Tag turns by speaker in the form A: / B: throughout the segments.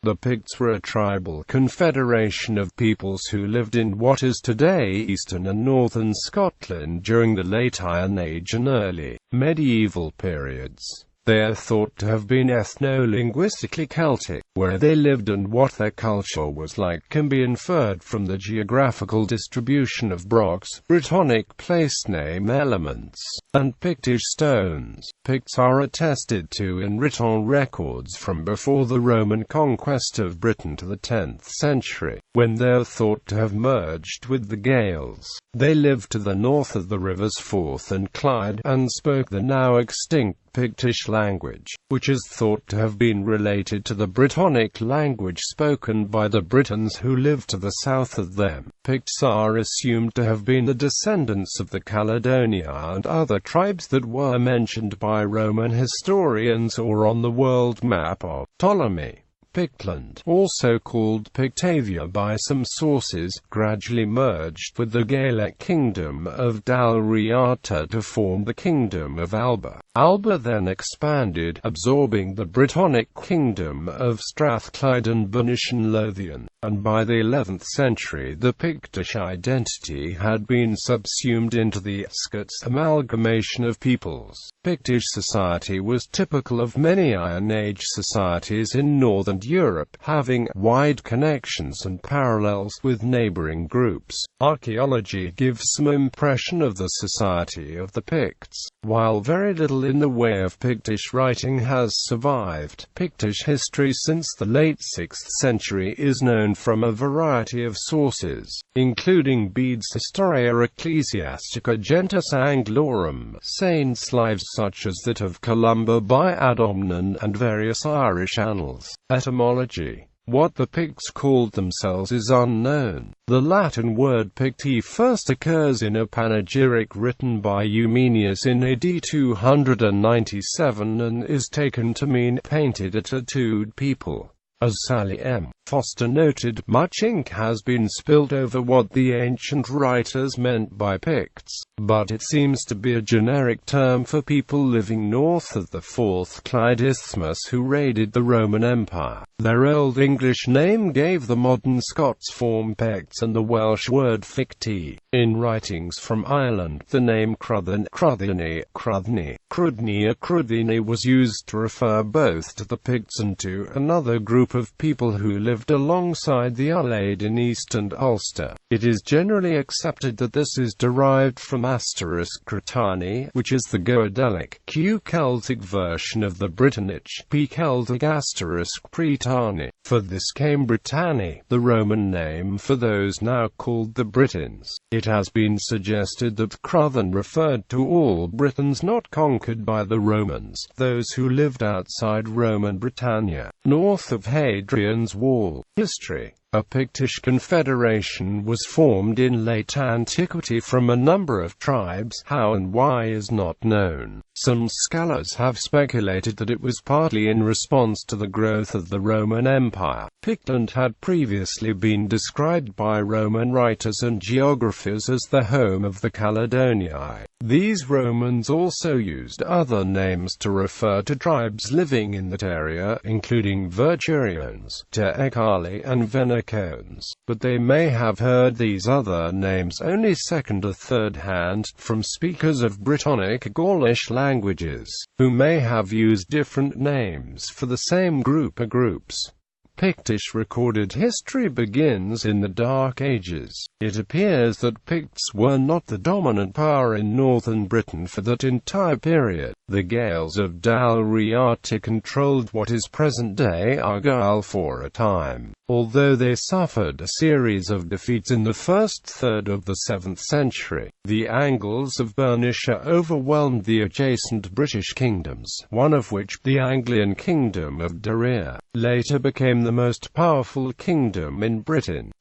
A: The Picts were a tribal confederation of peoples who lived in what is today eastern and northern Scotland during the Late Iron Age and early medieval periods. They are thought to have been ethnolinguistically Celtic. Where they lived and what their culture was like can be inferred from the geographical distribution of brochs, Brittonic place-name elements, and Pictish stones. Picts are attested to in written records from before the Roman conquest of Britain to the 10th century, when they are thought to have merged with the Gaels. They lived to the north of the rivers Forth and Clyde, and spoke the now extinct Pictish language, which is thought to have been related to the Brittonic language spoken by the Britons who lived to the south of them. Picts are assumed to have been the descendants of the Caledonia and other tribes that were mentioned by Roman historians or on the world map of Ptolemy. Pictland, also called Pictavia by some sources, gradually merged with the Gaelic kingdom of Dalriata to form the kingdom of Alba. Alba then expanded, absorbing the Brittonic kingdom of Strathclyde and Bernish Lothian, and by the 11th century the Pictish identity had been subsumed into the Scots amalgamation of peoples. Pictish society was typical of many Iron Age societies in northern Europe, having wide connections and parallels with neighboring groups. Archaeology gives some impression of the society of the Picts. While very little in the way of Pictish writing has survived, Pictish history since the late 6th century is known from a variety of sources, including Bede's Historia Ecclesiastica Gentis Anglorum, saints' lives such as that of Columba by Adomnan, and various Irish annals. Etymology. What the Picts called themselves is unknown. The Latin word Picti first occurs in a panegyric written by Eumenius in AD 297 and is taken to mean painted or tattooed people. As Sally M. Foster noted, much ink has been spilt over what the ancient writers meant by Picts, but it seems to be a generic term for people living north of the Forth Clyde Isthmus who raided the Roman Empire. Their Old English name gave the modern Scots form Picts and the Welsh word Ficti. In writings from Ireland, the name Crudden, Cruthini, Crudni, Crudni or Crudini was used to refer both to the Picts and to another group of people who lived alongside the Ulaid in East and Ulster. It is generally accepted that this is derived from *Brittani, which is the Goidelic, Q-Celtic version of the Brittonic, P-Celtic *Britani. For this came Brittani, the Roman name for those now called the Britons. It has been suggested that Cruthen referred to all Britons not conquered by the Romans, those who lived outside Roman Britannia, north of Hadrian's Wall. History. A Pictish confederation was formed in late antiquity from a number of tribes. How and why is not known. Some scholars have speculated that it was partly in response to the growth of the Roman Empire. Pictland had previously been described by Roman writers and geographers as the home of the Caledonii. These Romans also used other names to refer to tribes living in that area, including Verturiones, Teecali, and Venacones, but they may have heard these other names only second or third hand, from speakers of Brittonic Gaulish languages, who may have used different names for the same group or groups. Pictish recorded history begins in the Dark Ages. It appears that Picts were not the dominant power in northern Britain for that entire period. The Gaels of Dalriata controlled what is present-day Argyll for a time, although they suffered a series of defeats in the first third of the 7th century. The Angles of Bernicia overwhelmed the adjacent British kingdoms, one of which, the Anglian kingdom of Deira, later became the most powerful kingdom in Britain.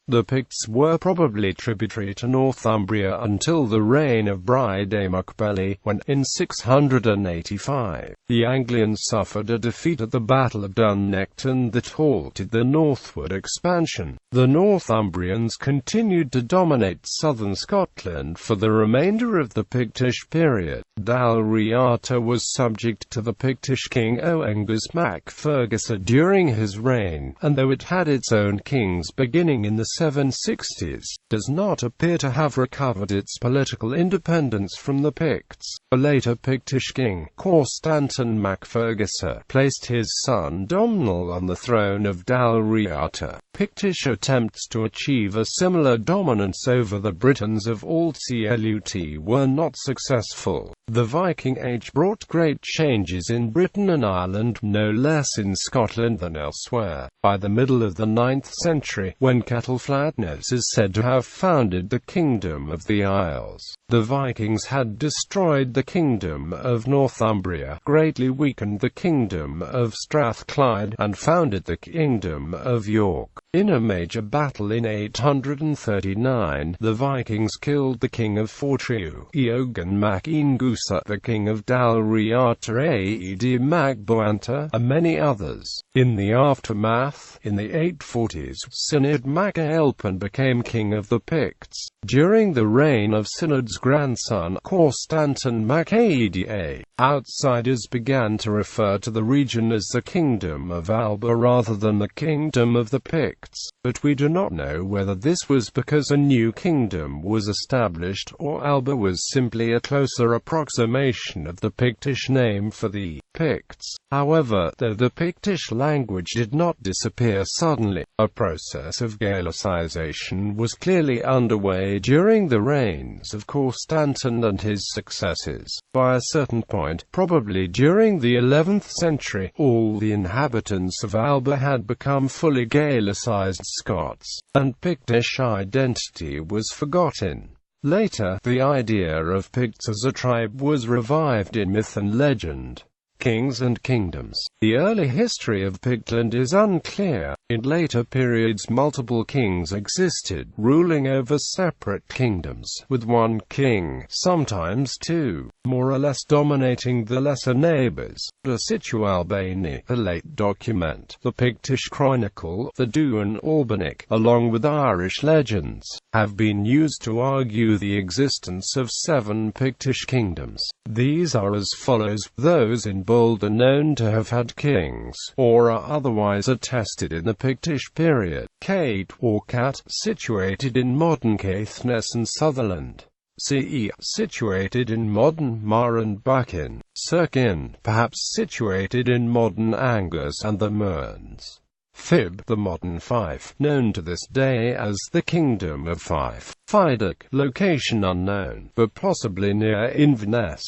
A: The Picts were probably tributary to Northumbria until the reign of Brittonic, when, in 685, the Anglians suffered a defeat at the Battle of Dunnecton that halted their northward expansion. The Northumbrians continued to dominate southern Scotland for the remainder of the Pictish period. Dalriata was subject to the Pictish king Oengus mac Fergusa during his reign, and though it had its own kings beginning in the 760s, does not appear to have recovered its political independence from the Picts. A later Pictish king, Constantine mac Fergusa, placed his son Domnall on the throne of Dalriata. Pictish attempts to achieve a similar dominance over the Britons of Alt-Celut were not successful. The Viking Age brought great changes in Britain and Ireland, no less in Scotland than elsewhere. By the middle of the 9th century, when Kettleflatness is said to have founded the Kingdom of the Isles, the Vikings had destroyed the Kingdom of Northumbria, greatly weakened the Kingdom of Strathclyde, and founded the Kingdom of York. In a major battle in 839, the Vikings killed the king of Fortriu, Eogan mac Ingusa, the king of Dalriata Aed mac Boanta, and many others. In the aftermath, in the 840s, Synod mac Aelpan became king of the Picts. During the reign of Synod's grandson, Constantine mac Aed, outsiders began to refer to the region as the Kingdom of Alba rather than the Kingdom of the Picts, but we do not know whether this was because a new kingdom was established, or Alba was simply a closer approximation of the Pictish name for the Picts. However, though the Pictish language did not disappear suddenly, a process of Gaelicization was clearly underway during the reigns of Constantine and his successors. By a certain point, probably during the 11th century, all the inhabitants of Alba had become fully Gaelicized Scots, and Pictish identity was forgotten. Later, the idea of Picts as a tribe was revived in myth and legend. Kings and kingdoms. The early history of Pictland is unclear. In later periods multiple kings existed, ruling over separate kingdoms, with one king, sometimes two, more or less dominating the lesser neighbours. The Situalbani, a late document, the Pictish Chronicle, the Duan Albanic, along with Irish legends, have been used to argue the existence of 7 Pictish kingdoms. These are as follows: those in bold are known to have had kings, or are otherwise attested in the Pictish period. Cate or Cat, situated in modern Caithness and Sutherland. Ce, situated in modern Mar and Buchan. Circin, perhaps situated in modern Angus and the Mearns. Fib, the modern Fife, known to this day as the Kingdom of Fife. Fideck, location unknown, but possibly near Inverness.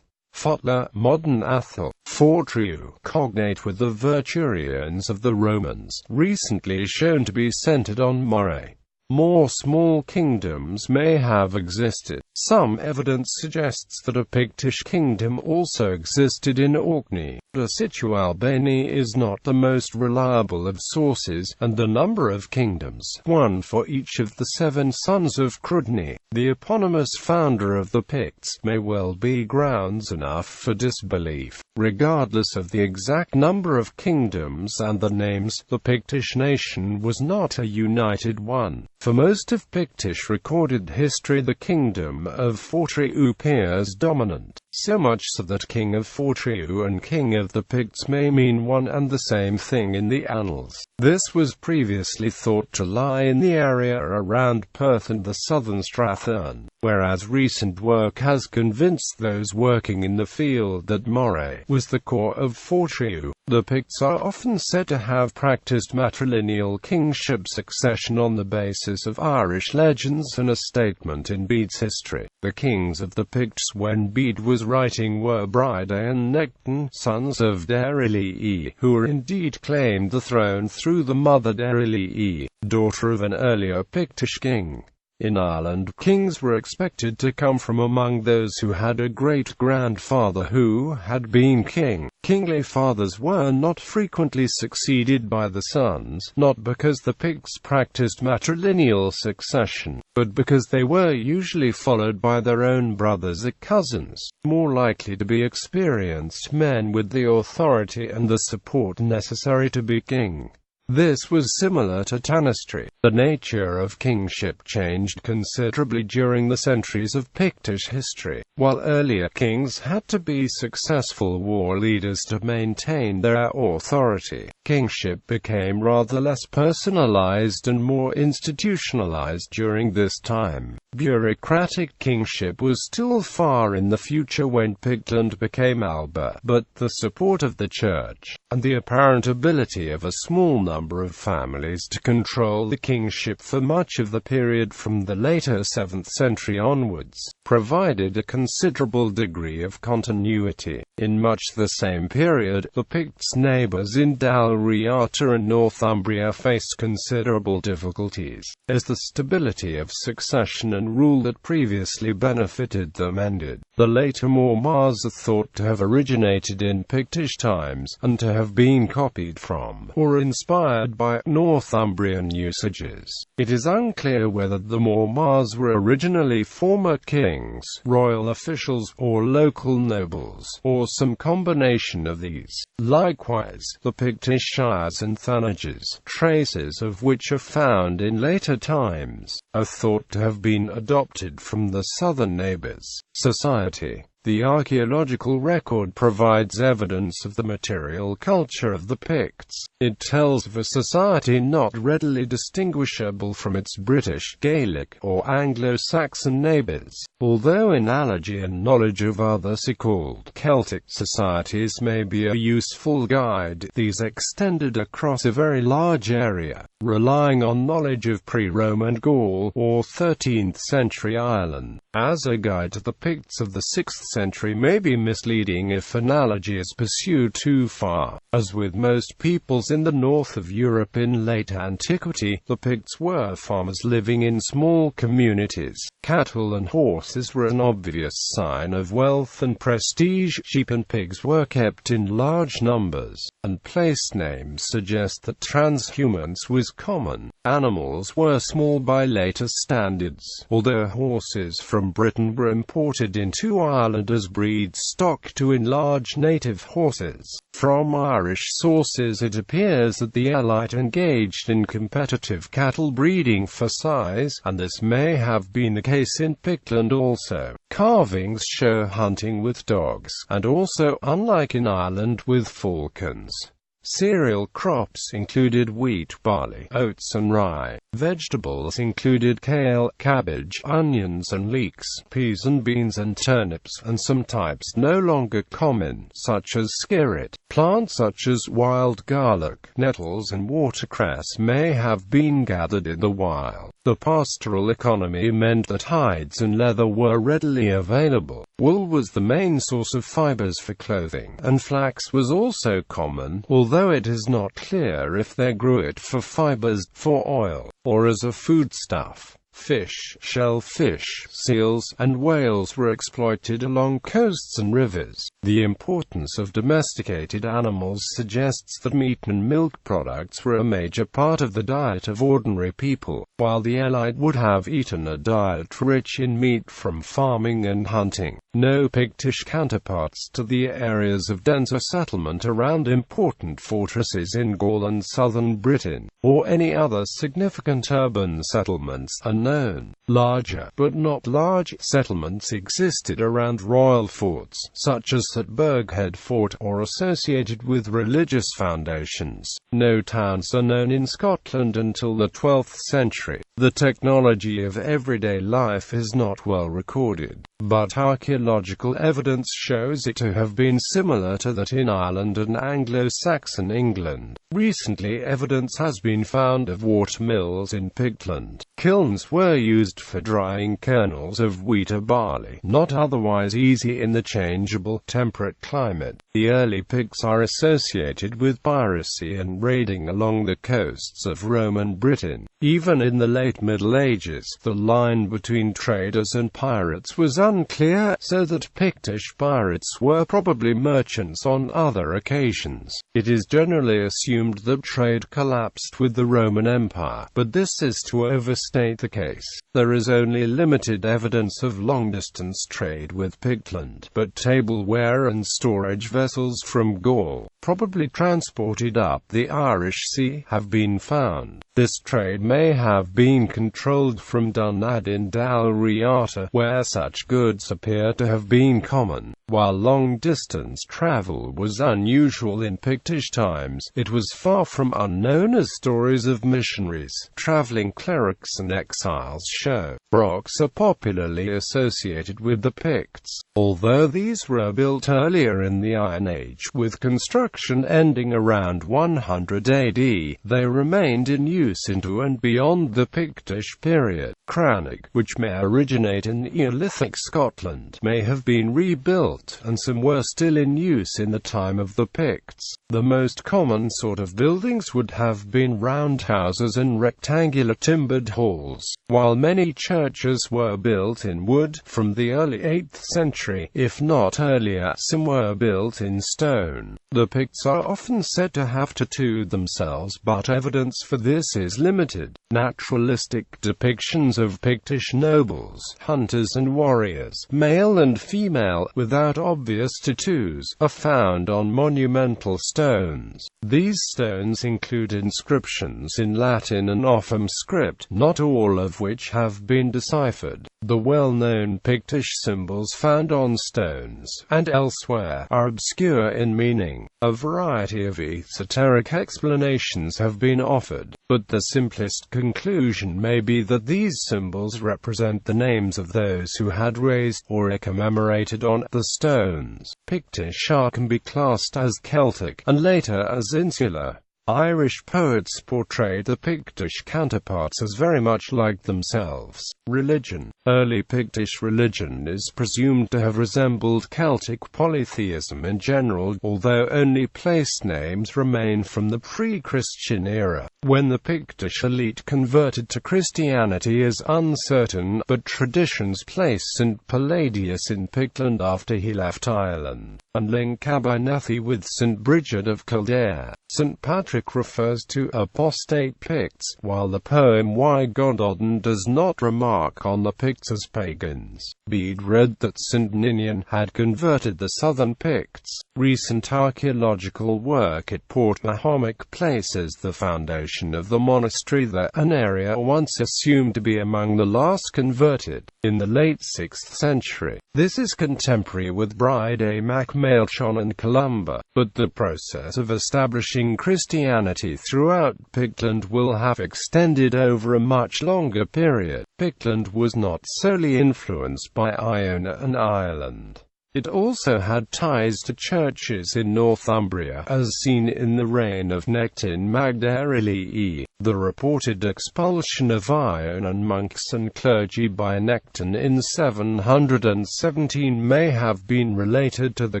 A: Fotla, modern Athol. Fortriu, cognate with the Virturians of the Romans, recently shown to be centered on Moray. More small kingdoms may have existed. Some evidence suggests that a Pictish kingdom also existed in Orkney. The Situalbani is not the most reliable of sources, and the number of kingdoms, one for each of the 7 sons of Crudni, the eponymous founder of the Picts, may well be grounds enough for disbelief. Regardless of the exact number of kingdoms and the names, the Pictish nation was not a united one. For most of Pictish recorded history, the kingdom of Fortriu appears dominant, so much so that King of Fortriu and King of the Picts may mean one and the same thing in the annals. This was previously thought to lie in the area around Perth and the southern Strathern, whereas recent work has convinced those working in the field that Moray was the core of Fortriu. The Picts are often said to have practiced matrilineal kingship succession on the basis of Irish legends and a statement in Bede's history. The kings of the Picts when Bede was writing were Bride and Nectan, sons of Darilii, who indeed claimed the throne through the mother Darilii, daughter of an earlier Pictish king. In Ireland, kings were expected to come from among those who had a great-grandfather who had been king. Kingly fathers were not frequently succeeded by the sons, not because the Picts practiced matrilineal succession, but because they were usually followed by their own brothers or cousins, more likely to be experienced men with the authority and the support necessary to be king. This was similar to tanistry. The nature of kingship changed considerably during the centuries of Pictish history. While earlier kings had to be successful war leaders to maintain their authority, kingship became rather less personalized and more institutionalized during this time. Bureaucratic kingship was still far in the future when Pictland became Alba, but the support of the church, and the apparent ability of a small number of families to control the kingship for much of the period from the later 7th century onwards, provided a considerable degree of continuity. In much the same period, the Picts' neighbours in Dalriata and Northumbria faced considerable difficulties, as the stability of succession and rule that previously benefited them ended. The later Mormars are thought to have originated in Pictish times, and to have been copied from, or inspired by, Northumbrian usages. It is unclear whether the Mormars were originally former kings, royal officials, or local nobles, or some combination of these. Likewise, the Pictish shires and thanages, traces of which are found in later times, are thought to have been adopted from the southern neighbours. Society. The archaeological record provides evidence of the material culture of the Picts. It tells of a society not readily distinguishable from its British, Gaelic, or Anglo-Saxon neighbours, although analogy and knowledge of other so-called Celtic societies may be a useful guide. These extended across a very large area, relying on knowledge of pre-Roman Gaul, or 13th century Ireland, as a guide to the Picts of the 6th century may be misleading if analogy is pursued too far. As with most peoples in the north of Europe in late antiquity, the Picts were farmers living in small communities. Cattle and horses were an obvious sign of wealth and prestige. Sheep and pigs were kept in large numbers, and place names suggest that transhumance was common. Animals were small by later standards, although horses from Britain were imported into Ireland as breed stock to enlarge native horses. From Irish sources it appears that the elite engaged in competitive cattle breeding for size, and this may have been the case in Pictland also. Carvings show hunting with dogs, and also, unlike in Ireland, with falcons. Cereal crops included wheat, barley, oats and rye. Vegetables included kale, cabbage, onions and leeks, peas and beans and turnips, and some types no longer common, such as skirret. Plants such as wild garlic, nettles and watercress may have been gathered in the wild. The pastoral economy meant that hides and leather were readily available. Wool was the main source of fibers for clothing, and flax was also common, although it is not clear if they grew it for fibers, for oil, or as a foodstuff. Fish, shellfish, seals, and whales were exploited along coasts and rivers. The importance of domesticated animals suggests that meat and milk products were a major part of the diet of ordinary people, while the elite would have eaten a diet rich in meat from farming and hunting. No Pictish counterparts to the areas of denser settlement around important fortresses in Gaul and southern Britain, or any other significant urban settlements, are known. Larger, but not large, settlements existed around royal forts, such as at Burghead Fort, or associated with religious foundations. No towns are known in Scotland until the 12th century. The technology of everyday life is not well recorded, but archaeological evidence shows it to have been similar to that in Ireland and Anglo-Saxon England. Recently evidence has been found of watermills in Pictland. Kilns were used for drying kernels of wheat or barley, not otherwise easy in the changeable, temperate climate. The early Picts are associated with piracy and raiding along the coasts of Roman Britain. Even in the late Middle Ages, the line between traders and pirates was unclear, so that Pictish pirates were probably merchants on other occasions. It is generally assumed that trade collapsed with the Roman Empire, but this is to overstate state the case. There is only limited evidence of long-distance trade with Pictland, but tableware and storage vessels from Gaul, probably transported up the Irish Sea, have been found. This trade may have been controlled from Dunnad in Dalriata, where such goods appear to have been common. While long-distance travel was unusual in Pictish times, it was far from unknown, as stories of missionaries, traveling clerics and exiles show. Brochs are popularly associated with the Picts. Although these were built earlier in the Iron Age, with construction ending around 100 AD, they remained in use into and beyond the Pictish period. Crannog, which may originate in Neolithic Scotland, may have been rebuilt, and some were still in use in the time of the Picts. The most common sort of buildings would have been roundhouses and rectangular timbered halls, while many churches were built in wood. From the early 8th century, if not earlier, some were built in stone. The Picts are often said to have tattooed themselves, but evidence for this is limited. Naturalistic depictions of Pictish nobles, hunters and warriors, male and female, without obvious tattoos, are found on monumental stones. These stones include inscriptions in Latin and Ogham script, not all of which have been deciphered. The well-known Pictish symbols found on stones, and elsewhere, are obscure in meaning. A variety of esoteric explanations have been offered, but the simplest conclusion may be that these symbols represent the names of those who had raised, or are commemorated on, the stones. Pictish art can be classed as Celtic, and later as insular. Irish poets portrayed the Pictish counterparts as very much like themselves. Religion. Early Pictish religion is presumed to have resembled Celtic polytheism in general, although only place names remain from the pre-Christian era. When the Pictish elite converted to Christianity is uncertain, but traditions place St. Palladius in Pictland after he left Ireland, and link Abernethy with St. Bridget of Kildare. St. Patrick refers to apostate Picts, while the poem Why Gododin does not remark on the Picts as pagans. Bede read that St. Ninian had converted the southern Picts. Recent archaeological work at Portmahomack places the foundation of the monastery there, an area once assumed to be among the last converted, in the late 6th century. This is contemporary with Bride Mac Maelchon and Columba, but the process of establishing Christianity throughout Pictland will have extended over a much longer period. Pictland was not solely influenced by Iona and Ireland. It also had ties to churches in Northumbria, as seen in the reign of Nectin Magdarilii. The reported expulsion of Ionan monks and clergy by Nectin in 717 may have been related to the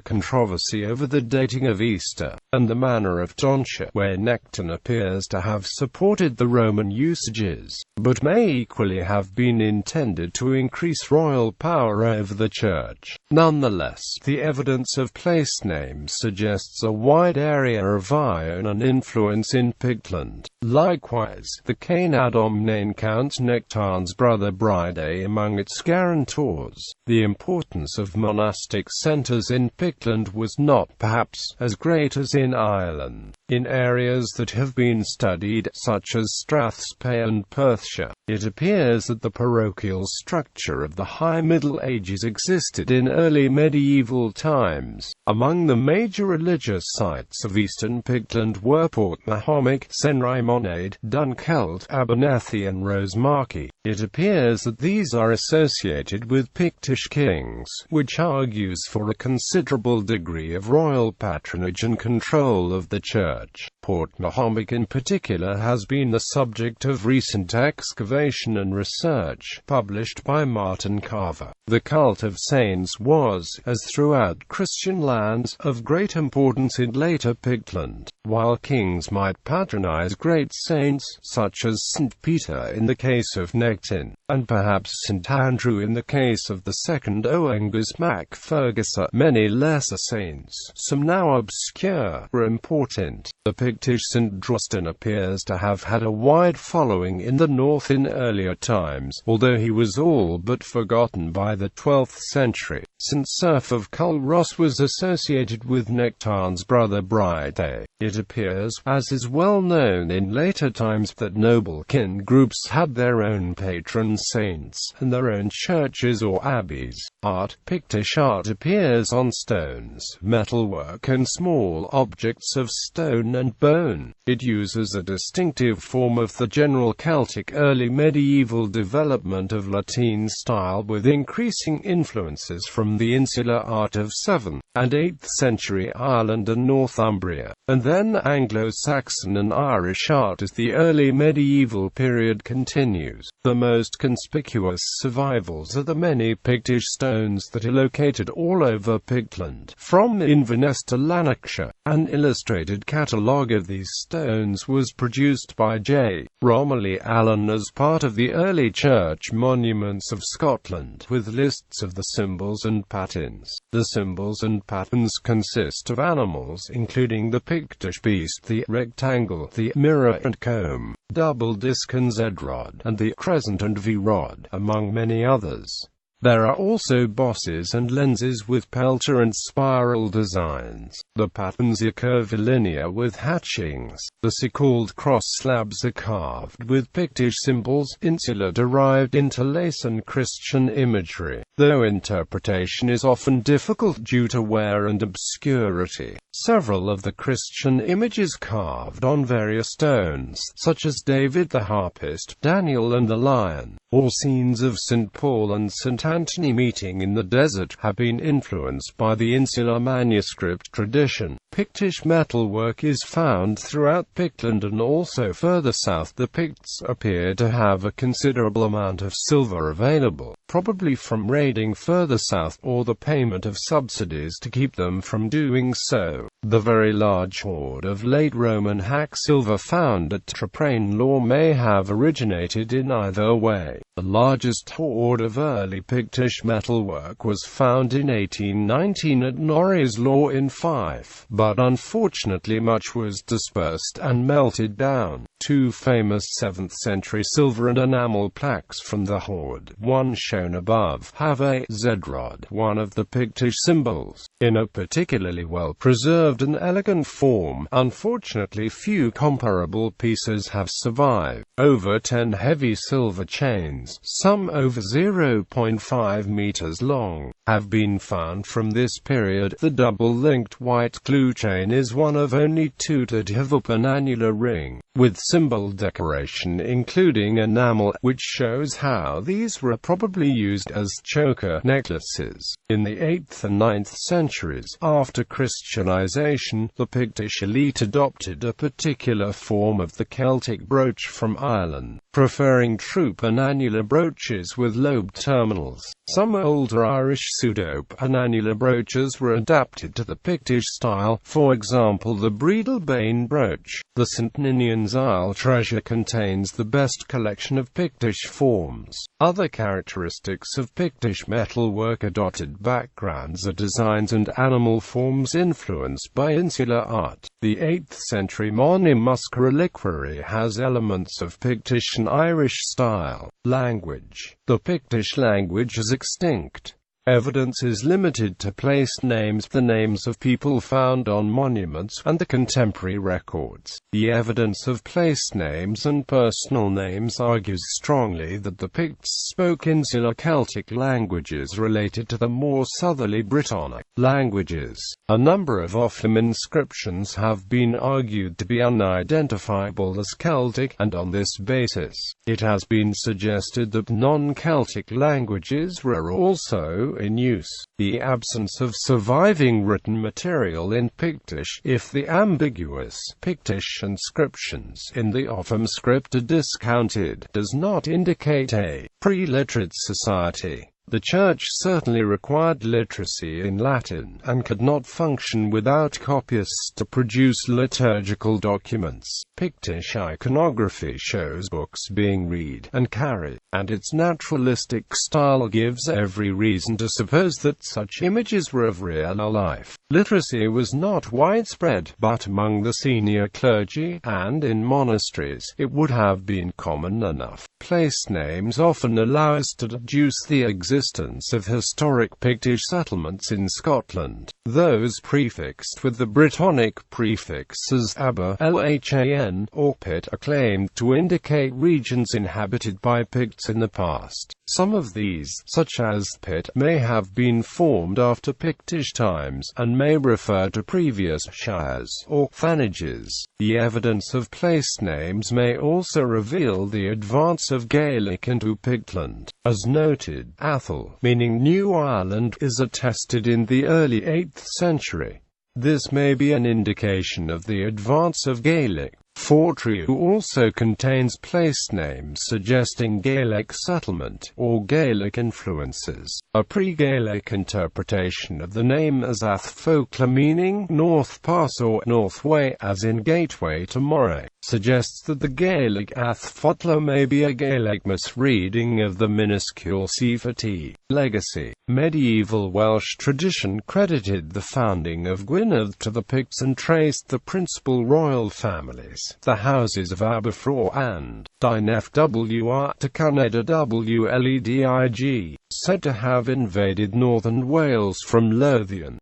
A: controversy over the dating of Easter, and the manner of tonsure, where Nectin appears to have supported the Roman usages, but may equally have been intended to increase royal power over the church. Nonetheless, the evidence of place names suggests a wide area of Ionan influence in Pictland. Likewise, the Cainad Omnain counts Nectan's brother Bride among its guarantors. The importance of monastic centres in Pictland was not, perhaps, as great as in Ireland. In areas that have been studied, such as Strathspey and Perthshire, it appears that the parochial structure of the High Middle Ages existed in early medieval times. Among the major religious sites of eastern Pictland were Portmahomack, Senrimonade, Dunkeld, Abernethy and Rosemarkie. It appears that these are associated with Pictish kings, which argues for a considerable degree of royal patronage and control of the church. Portmahomack in particular has been the subject of recent excavation and research, published by Martin Carver. The cult of saints was, as throughout Christian lands, of great importance in later Pictland. While kings might patronize great saints, such as St. Peter in the case of Nectin, and perhaps St. Andrew in the case of the second Oengus mac Fergusa, many lesser saints, some now obscure, however, were important. The Pictish Saint Drosten appears to have had a wide following in the north in earlier times, although he was all but forgotten by the 12th century. St. Cerf of Culross was associated with Nectan's brother Brittonic. It appears, as is well known in later times, that noble kin groups had their own patron saints, and their own churches or abbeys. Art. Pictish art appears on stones, metalwork and small objects of stone and bone. It uses a distinctive form of the general Celtic early medieval development of Latin style, with increasing influences from the insular art of 7th and 8th century Ireland and Northumbria, and then Anglo-Saxon and Irish art as the early medieval period continues. The most conspicuous survivals are the many Pictish stones that are located all over Pictland, from Inverness to Lanarkshire. An illustrated catalogue of these stones was produced by J. Romilly Allen as part of the early church monuments of Scotland, with lists of the symbols and patterns. The symbols and patterns consist of animals, including the Pictish beast, the rectangle, the mirror and comb, double disc and Z-rod, and the crescent and V-rod, among many others. There are also bosses and lenses with pelter and spiral designs. The patterns are curvilinear with hatchings. The so-called cross slabs are carved with Pictish symbols, insular-derived interlace and Christian imagery, though interpretation is often difficult due to wear and obscurity. Several of the Christian images carved on various stones, such as David the harpist, Daniel and the lion, or scenes of St. Paul and St. Anthony meeting in the desert, have been influenced by the insular manuscript tradition. Pictish metalwork is found throughout Pictland and also further south. The Picts appear to have a considerable amount of silver available, probably from raiding further south, or the payment of subsidies to keep them from doing so. The very large hoard of late Roman hack silver found at Traprain-Law may have originated in either way. The largest hoard of early Pictish metalwork was found in 1819 at Norreys Law in Fife, but unfortunately much was dispersed and melted down. Two famous 7th century silver and enamel plaques from the hoard, one shown above, have a Z-rod, one of the Pictish symbols, in a particularly well preserved and elegant form. Unfortunately, few comparable pieces have survived. Over 10 heavy silver chains, some over 0.5 meters long, have been found from this period. The double-linked white glue chain is one of only two to develop an annular ring, with symbol decoration including enamel, which shows how these were probably used as choker necklaces. In the 8th and 9th centuries, after Christianization, the Pictish elite adopted a particular form of the Celtic brooch from Ireland, preferring troop and annular brooches with lobed terminals. Some older Irish pseudo-and annular brooches were adapted to the Pictish style, for example the Breadalbane brooch. The St. Ninian's Isle treasure contains the best collection of Pictish forms. Other characteristics of Pictish metalwork are dotted backgrounds are designs and animal forms influenced by insular art. The 8th century Monymusk reliquary has elements of Pictish and Irish style. Language. The Pictish language is extinct. Evidence is limited to place names, the names of people found on monuments, and the contemporary records. The evidence of place names and personal names argues strongly that the Picts spoke insular Celtic languages related to the more southerly Brittonic languages. A number of Offalim inscriptions have been argued to be unidentifiable as Celtic, and on this basis, it has been suggested that non-Celtic languages were also in use. The absence of surviving written material in Pictish, if the ambiguous Pictish inscriptions in the Offalim script are discounted, does not indicate a pre-literate society. The Church certainly required literacy in Latin, and could not function without copyists to produce liturgical documents. Pictish iconography shows books being read and carried, and its naturalistic style gives every reason to suppose that such images were of real life. Literacy was not widespread, but among the senior clergy, and in monasteries, it would have been common enough. Place names often allow us to deduce the existence of historic Pictish settlements in Scotland. Those prefixed with the Brittonic prefixes aber, lhan, or pit are claimed to indicate regions inhabited by Picts in the past. Some of these, such as Pit, may have been formed after Pictish times, and may refer to previous shires, or thanages. The evidence of place names may also reveal the advance of Gaelic into Pictland. As noted, Athol, meaning New Ireland, is attested in the early 8th century. This may be an indication of the advance of Gaelic. Fortriu also contains place names suggesting Gaelic settlement, or Gaelic influences. A pre-Gaelic interpretation of the name as Athfocla, meaning North Pass or North Way, as in Gateway to Moray, suggests that the Gaelic Athfotla may be a Gaelic misreading of the minuscule Cfat. Legacy. Medieval Welsh tradition credited the founding of Gwynedd to the Picts and traced the principal royal families, the houses of Aberfraw and Dynefwr, to Canada Wledig, said to have invaded northern Wales from Lothian.